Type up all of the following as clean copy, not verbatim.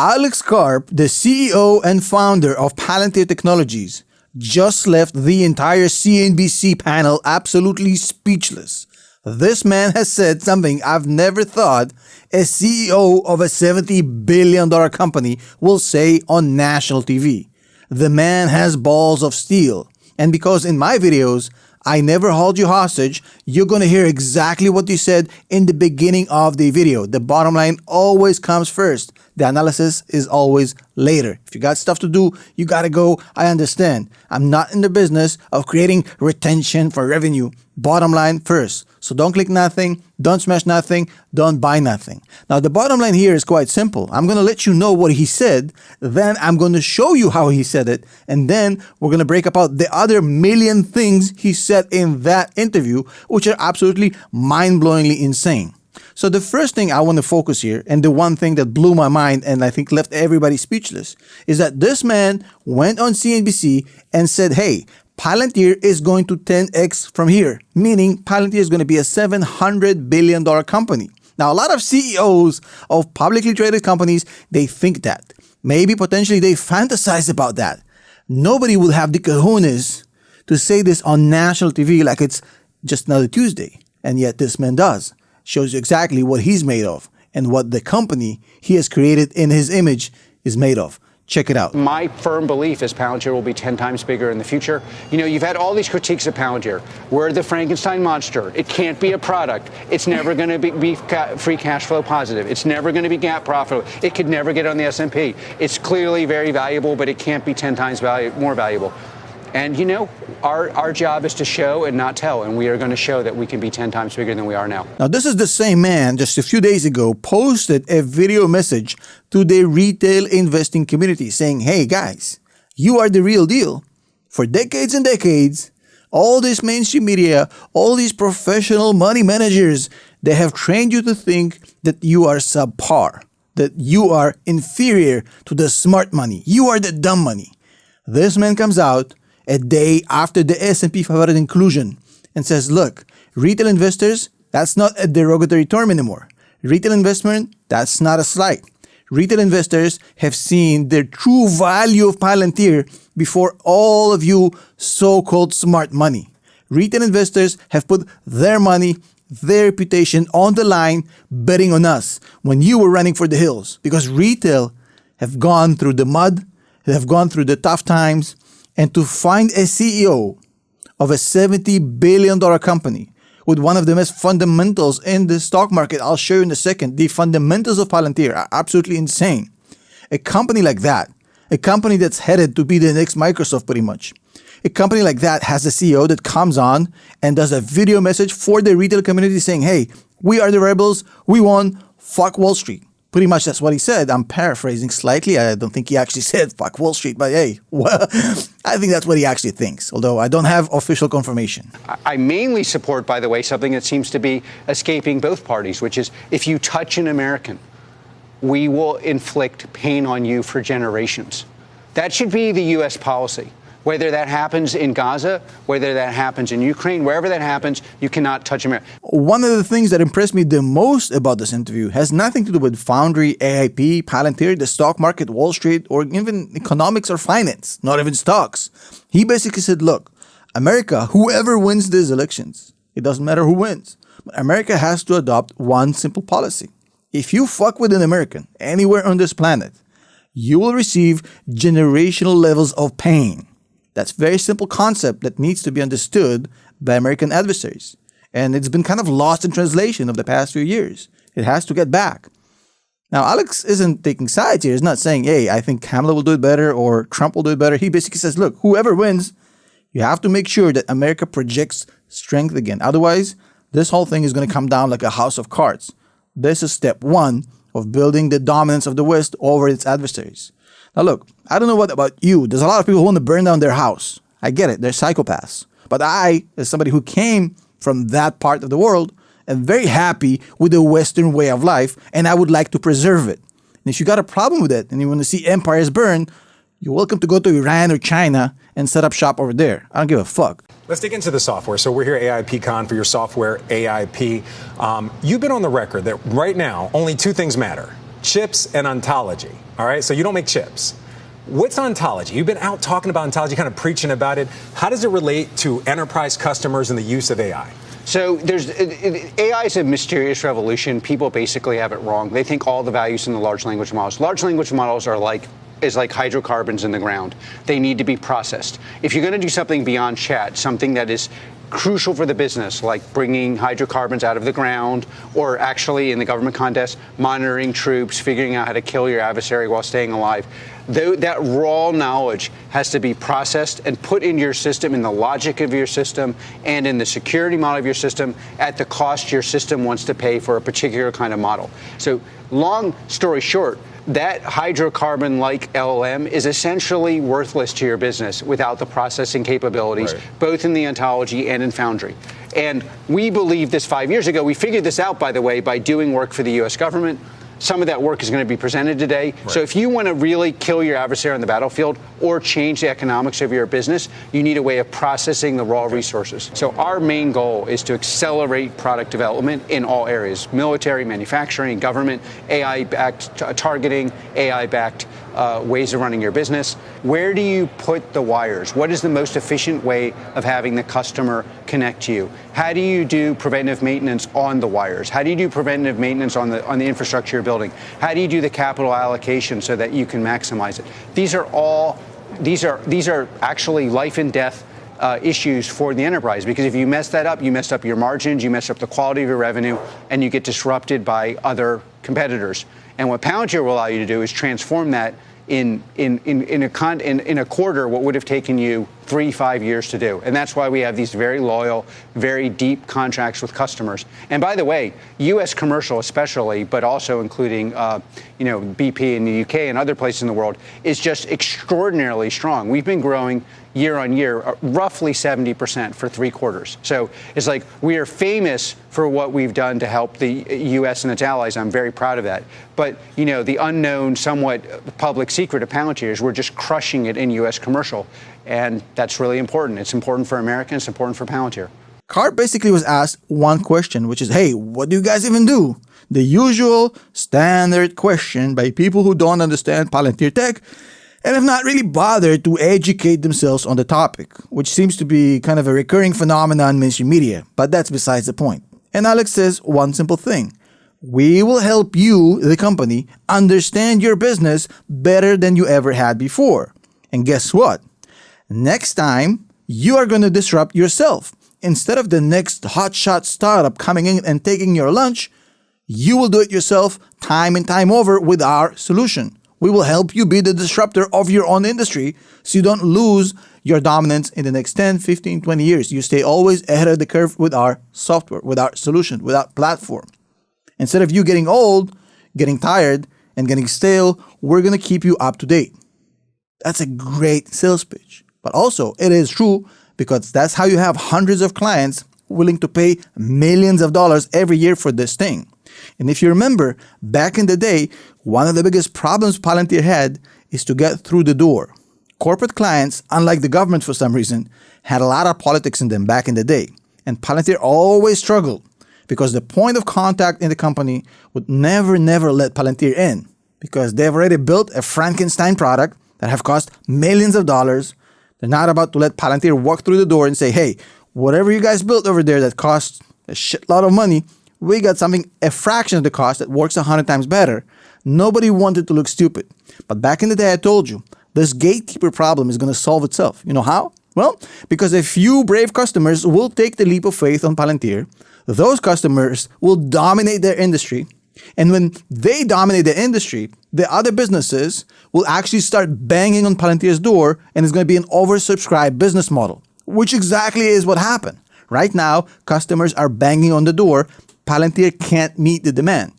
Alex Karp, the CEO and founder of Palantir Technologies, just left the entire CNBC panel absolutely speechless. This man has said something I've never thought a CEO of a $70 billion company will say on national TV. The man has balls of steel. And because in my videos, I never hold you hostage, you're going to hear exactly what you said in the beginning of the video. The bottom line always comes first. The analysis is always later. If you got stuff to do, you got to go. I understand. I'm not in the business of creating retention for revenue. Bottom line first. So don't click nothing, don't smash nothing, don't buy nothing. Now the bottom line here is quite simple. I'm going to let you know what he said, then I'm going to show you how he said it, and then we're going to break apart the other million things he said in that interview, which are absolutely mind-blowingly insane. So the first thing I want to focus here, and the one thing that blew my mind and I think left everybody speechless, is that this man went on CNBC and said, hey, Palantir is going to 10x from here, meaning Palantir is going to be a $700 billion company. Now, a lot of CEOs of publicly traded companies, they think that. Maybe potentially they fantasize about that. Nobody will have the cojones to say this on national TV like it's just another Tuesday. And yet this man does. Shows you exactly what he's made of and what the company he has created in his image is made of. Check it out. My firm belief is Palantir will be 10 times bigger in the future. You know, you've had all these critiques of Palantir. We're the Frankenstein monster. It can't be a product. It's never going to be free cash flow positive. It's never going to be GAAP profitable. It could never get on the S&P. It's clearly very valuable, but it can't be 10 times more valuable. And, you know, our job is to show and not tell, and we are going to show that we can be 10 times bigger than we are now. Now, this is the same man just a few days ago posted a video message to the retail investing community saying, hey, guys, you are the real deal. For decades and decades, all this mainstream media, all these professional money managers, they have trained you to think that you are subpar, that you are inferior to the smart money. You are the dumb money. This man comes out a day after the S&P 500 inclusion and says, look, retail investors, that's not a derogatory term anymore. Retail investment, that's not a slight. Retail investors have seen the true value of Palantir before all of you so-called smart money. Retail investors have put their money, their reputation on the line betting on us when you were running for the hills, because retail have gone through the mud, they have gone through the tough times. And to find a CEO of a $70 billion company with one of the best fundamentals in the stock market, I'll show you in a second, the fundamentals of Palantir are absolutely insane. A company like that, a company that's headed to be the next Microsoft pretty much, a company like that has a CEO that comes on and does a video message for the retail community saying, hey, we are the rebels, we won, fuck Wall Street. Pretty much that's what he said. I'm paraphrasing slightly. I don't think he actually said fuck Wall Street, but hey, well, I think that's what he actually thinks, although I don't have official confirmation. I mainly support, by the way, something that seems to be escaping both parties, which is if you touch an American, we will inflict pain on you for generations. That should be the U.S. policy. Whether that happens in Gaza, whether that happens in Ukraine, wherever that happens, you cannot touch America. One of the things that impressed me the most about this interview has nothing to do with Foundry, AIP, Palantir, the stock market, Wall Street, or even economics or finance, not even stocks. He basically said, look, America, whoever wins these elections, it doesn't matter who wins, but America has to adopt one simple policy. If you fuck with an American anywhere on this planet, you will receive generational levels of pain. That's a very simple concept that needs to be understood by American adversaries. And it's been kind of lost in translation over the past few years. It has to get back. Now, Alex isn't taking sides here. He's not saying, hey, I think Kamala will do it better or Trump will do it better. He basically says, look, whoever wins, you have to make sure that America projects strength again. Otherwise, this whole thing is going to come down like a house of cards. This is step one of building the dominance of the West over its adversaries. Now look, I don't know what about you. There's a lot of people who want to burn down their house. I get it. They're psychopaths. But I, as somebody who came from that part of the world, am very happy with the Western way of life, and I would like to preserve it. And if you got a problem with it and you want to see empires burn, you're welcome to go to Iran or China and set up shop over there. I don't give a fuck. Let's dig into the software. So we're here at AIPCon for your software, AIP. You've been on the record that right now only two things matter. chips and ontology. All right, so you don't make chips. What's ontology? You've been out talking about ontology, kind of preaching about it. How does it relate to enterprise customers and the use of AI? So AI is a mysterious revolution. People basically have it wrong. They think all the values in the large language models. Large language models are like hydrocarbons in the ground. They need to be processed. If you're going to do something beyond chat, something that is crucial for the business, like bringing hydrocarbons out of the ground, or actually in the government context, monitoring troops, figuring out how to kill your adversary while staying alive, that raw knowledge has to be processed and put in your system, in the logic of your system, and in the security model of your system at the cost your system wants to pay for a particular kind of model. So long story short, that hydrocarbon-like LLM is essentially worthless to your business without the processing capabilities, both in the ontology and in Foundry. And we believed this 5 years ago. We figured this out, by the way, by doing work for the U.S. government. Some of that work is going to be presented today. So if you want to really kill your adversary on the battlefield or change the economics of your business, you need a way of processing the raw resources. So our main goal is to accelerate product development in all areas: military, manufacturing, government, AI-backed targeting, AI-backed ways of running your business. Where do you put the wires? What is the most efficient way of having the customer connect to you? How do you do preventive maintenance on the wires? How do you do preventive maintenance on the infrastructure you're building? How do you do the capital allocation so that you can maximize it? These are actually life and death issues for the enterprise, because if you mess that up, you mess up your margins, you mess up the quality of your revenue, and you get disrupted by other competitors. And what Palantir will allow you to do is transform that in a quarter what would have taken you 3-5 years to do. And that's why we have these very loyal, very deep contracts with customers. And by the way, U.S. commercial especially, but also including BP in the UK and other places in the world, is just extraordinarily strong. We've been growing year on year, roughly 70% for 3 quarters. So it's like we are famous for what we've done to help the U.S. and its allies. I'm very proud of that. But, the unknown, somewhat public secret of Palantir is we're just crushing it in U.S. commercial. And that's really important. It's important for Americans. It's important for Palantir. Cart basically was asked one question, which is, hey, what do you guys even do? The usual standard question by people who don't understand Palantir tech and have not really bothered to educate themselves on the topic, which seems to be kind of a recurring phenomenon in mainstream media, but that's besides the point. And Alex says one simple thing: we will help you, the company, understand your business better than you ever had before. And guess what? Next time, you are going to disrupt yourself. Instead of the next hotshot startup coming in and taking your lunch, you will do it yourself time and time over with our solution. We will help you be the disruptor of your own industry so you don't lose your dominance in the next 10, 15, 20 years. You stay always ahead of the curve with our software, with our solution, with our platform. Instead of you getting old, getting tired, and getting stale, we're going to keep you up to date. That's a great sales pitch. But also, it is true, because that's how you have hundreds of clients willing to pay millions of dollars every year for this thing. And if you remember, back in the day, one of the biggest problems Palantir had is to get through the door. Corporate clients, unlike the government for some reason, had a lot of politics in them back in the day. And Palantir always struggled because the point of contact in the company would never let Palantir in, because they've already built a Frankenstein product that have cost millions of dollars. They're not about to let Palantir walk through the door and say, hey, whatever you guys built over there that costs a shitload of money, we got something a fraction of the cost that works 100 times better. Nobody wanted to look stupid. But back in the day, I told you, this gatekeeper problem is going to solve itself. You know how? Well, because a few brave customers will take the leap of faith on Palantir. Those customers will dominate their industry. And when they dominate the industry, the other businesses will actually start banging on Palantir's door, and it's going to be an oversubscribed business model, which exactly is what happened. Right now, customers are banging on the door. Palantir can't meet the demand.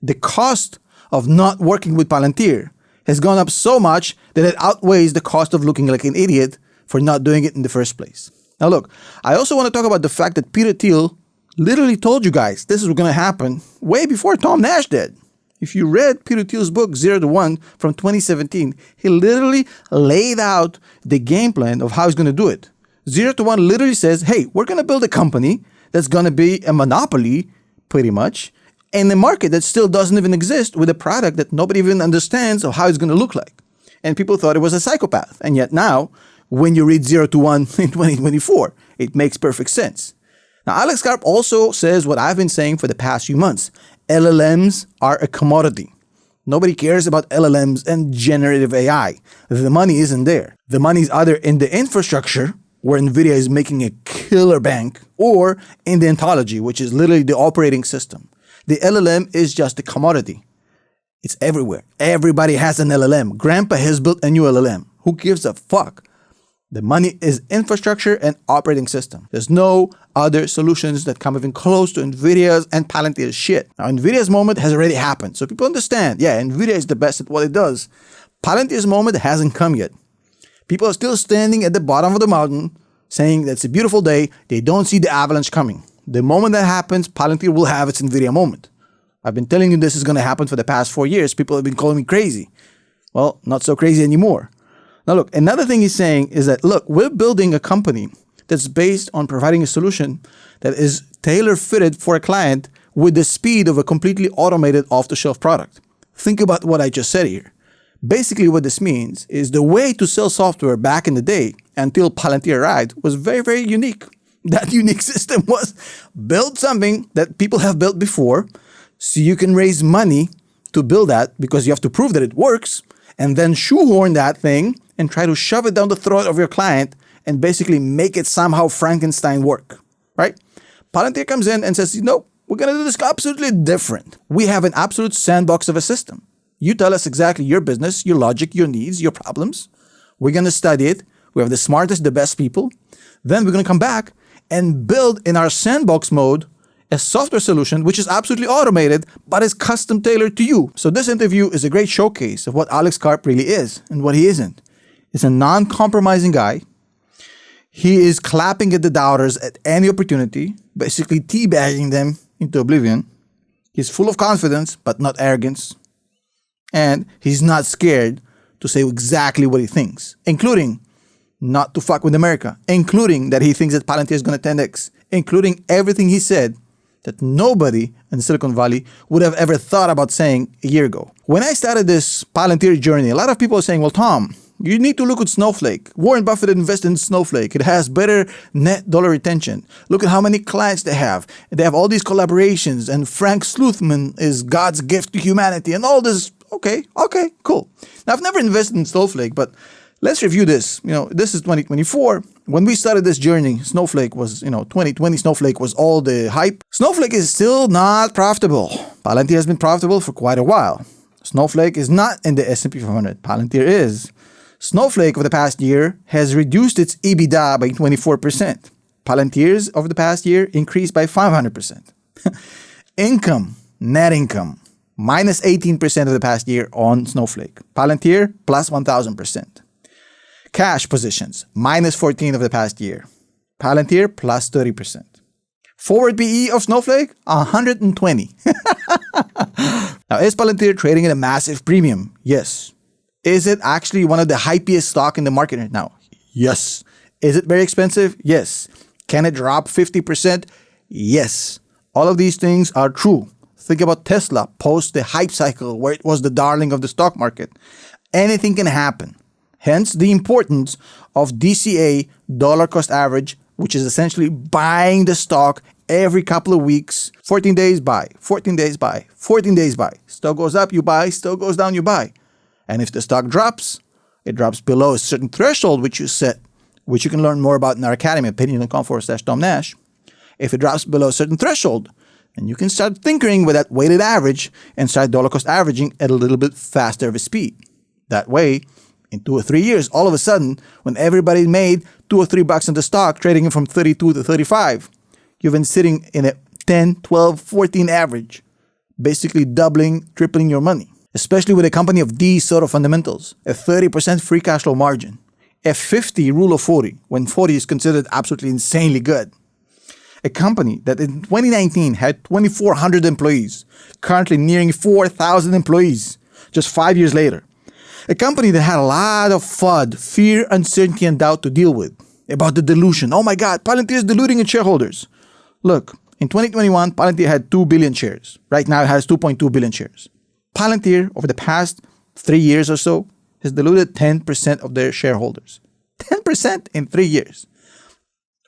The cost of not working with Palantir has gone up so much that it outweighs the cost of looking like an idiot for not doing it in the first place. Now look, I also want to talk about the fact that Peter Thiel literally told you guys this is going to happen way before Tom Nash did. If you read Peter Thiel's book 0 to 1 from 2017, he literally laid out the game plan of how he's going to do it. 0 to 1 literally says, hey, we're going to build a company that's going to be a monopoly, pretty much, in a market that still doesn't even exist, with a product that nobody even understands of how it's going to look like. And people thought it was a psychopath. And yet now, when you read 0 to 1 in 2024, it makes perfect sense. Now, Alex Karp also says what I've been saying for the past few months. LLMs are a commodity. Nobody cares about LLMs and generative AI. The money isn't there. The money is either in the infrastructure, where NVIDIA is making a killer bank, or in the ontology, which is literally the operating system. The LLM is just a commodity. It's everywhere. Everybody has an LLM. Grandpa has built a new LLM. Who gives a fuck? The money is infrastructure and operating system. There's no other solutions that come even close to NVIDIA's and Palantir's shit. Now, NVIDIA's moment has already happened. So people understand, yeah, NVIDIA is the best at what it does. Palantir's moment hasn't come yet. People are still standing at the bottom of the mountain saying that it's a beautiful day. They don't see the avalanche coming. The moment that happens, Palantir will have its NVIDIA moment. I've been telling you this is going to happen for the past 4 years. People have been calling me crazy. Well, not so crazy anymore. Now, look, another thing he's saying is that, look, we're building a company that's based on providing a solution that is tailor-fitted for a client with the speed of a completely automated off-the-shelf product. Think about what I just said here. Basically, what this means is the way to sell software back in the day until Palantir arrived was very, very unique. That unique system was build something that people have built before, so you can raise money to build that because you have to prove that it works, and then shoehorn that thing and try to shove it down the throat of your client and basically make it somehow Frankenstein work, right? Palantir comes in and says, no, we're going to do this absolutely different. We have an absolute sandbox of a system. You tell us exactly your business, your logic, your needs, your problems. We're going to study it. We have the smartest, the best people. Then we're going to come back and build in our sandbox mode a software solution which is absolutely automated, but is custom tailored to you. So this interview is a great showcase of what Alex Karp really is and what he isn't. He's a non-compromising guy. He is clapping at the doubters at any opportunity, basically teabagging them into oblivion. He's full of confidence, but not arrogance. And he's not scared to say exactly what he thinks, including not to fuck with America, including that he thinks that Palantir is going to 10x, including everything he said that nobody in Silicon Valley would have ever thought about saying a year ago. When I started this Palantir journey, a lot of people are saying, well, Tom, you need to look at Snowflake. Warren Buffett invested in Snowflake. It has better net dollar retention. Look at how many clients they have. They have all these collaborations, and Frank Sluthman is God's gift to humanity, and all this. Okay, cool. Now, I've never invested in Snowflake, but let's review this. This is 2024. When we started this journey, Snowflake was, 2020 Snowflake was all the hype. Snowflake is still not profitable. Palantir has been profitable for quite a while. Snowflake is not in the S&P 500. Palantir is. Snowflake over the past year has reduced its EBITDA by 24%. Palantir's over the past year increased by 500%. Net income, minus 18% of the past year on Snowflake. Palantir, plus 1,000%. Cash positions, minus 14 of the past year. Palantir, plus 30%. Forward PE of Snowflake, 120. Now, is Palantir trading at a massive premium? Yes. Is it actually one of the hypiest stock in the market right now? Yes. Is it very expensive? Yes. Can it drop 50%? Yes. All of these things are true. Think about Tesla post the hype cycle where it was the darling of the stock market. Anything can happen. Hence the importance of DCA, dollar cost average, which is essentially buying the stock every couple of weeks. 14 days buy, 14 days buy, 14 days buy. Stock goes up, you buy. Stock goes down, you buy. And if the stock drops, it drops below a certain threshold which you set, which you can learn more about in our academy, opinion.com/Tom Nash. If it drops below a certain threshold, then you can start tinkering with that weighted average and start dollar cost averaging at a little bit faster of a speed. That way, in 2 or 3 years, all of a sudden, when everybody made $2 or $3 in the stock, trading it from 32 to 35, you've been sitting in a 10, 12, 14 average, basically doubling, tripling your money. Especially with a company of these sort of fundamentals, a 30% free cash flow margin, a 50 rule of 40, when 40 is considered absolutely insanely good. A company that in 2019 had 2,400 employees, currently nearing 4,000 employees, just 5 years later. A company that had a lot of FUD, fear, uncertainty, and doubt to deal with. About the dilution. Oh my God, Palantir is diluting its shareholders. Look, In 2021, Palantir had 2 billion shares. Right now, it has 2.2 billion shares. Palantir, over the past 3 years or so, has diluted 10% of their shareholders. 10% in 3 years.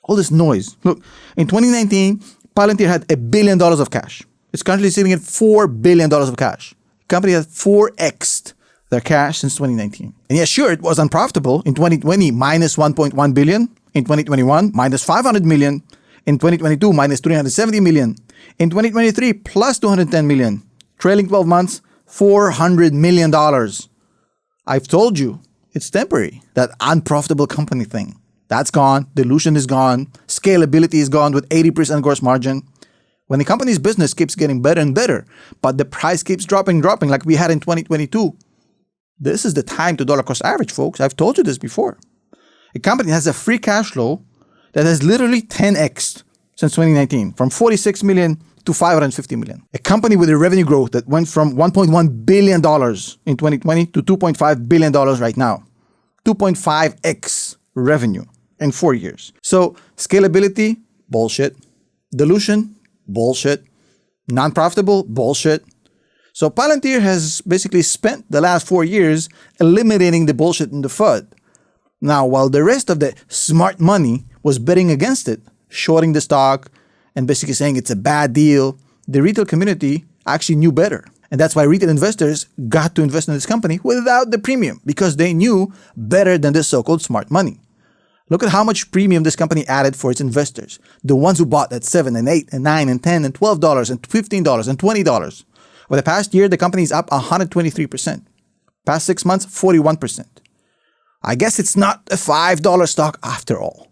All this noise. Look, in 2019, Palantir had $1 billion of cash. It's currently sitting at $4 billion of cash. The company has 4x'd their cash since 2019. And yeah, sure, it was unprofitable. In 2020, minus 1.1 billion. In 2021, minus 500 million. In 2022, minus 370 million. In 2023, plus 210 million. Trailing 12 months, $400 million. I've told you, it's temporary. That unprofitable company thing. That's gone. Dilution is gone. Scalability is gone with 80% gross margin. When the company's business keeps getting better and better, but the price keeps dropping like we had in 2022, this is the time to dollar cost average, folks. I've told you this before. A company has a free cash flow that has literally 10x since 2019, from 46 million to 550 million. A company with a revenue growth that went from $1.1 billion in 2020 to $2.5 billion right now. 2.5x revenue in 4 years. So scalability, bullshit. Dilution, bullshit. Non-profitable, bullshit. So Palantir has basically spent the last 4 years eliminating the bullshit in the FUD. Now, while the rest of the smart money was betting against it, shorting the stock and basically saying it's a bad deal, the retail community actually knew better. And that's why retail investors got to invest in this company without the premium, because they knew better than this so-called smart money. Look at how much premium this company added for its investors. The ones who bought at $7 and $8 and $9 and $10 and $12 and $15 and $20. Over the past year, the company is up 123%. Past 6 months, 41%. I guess it's not a $5 stock after all.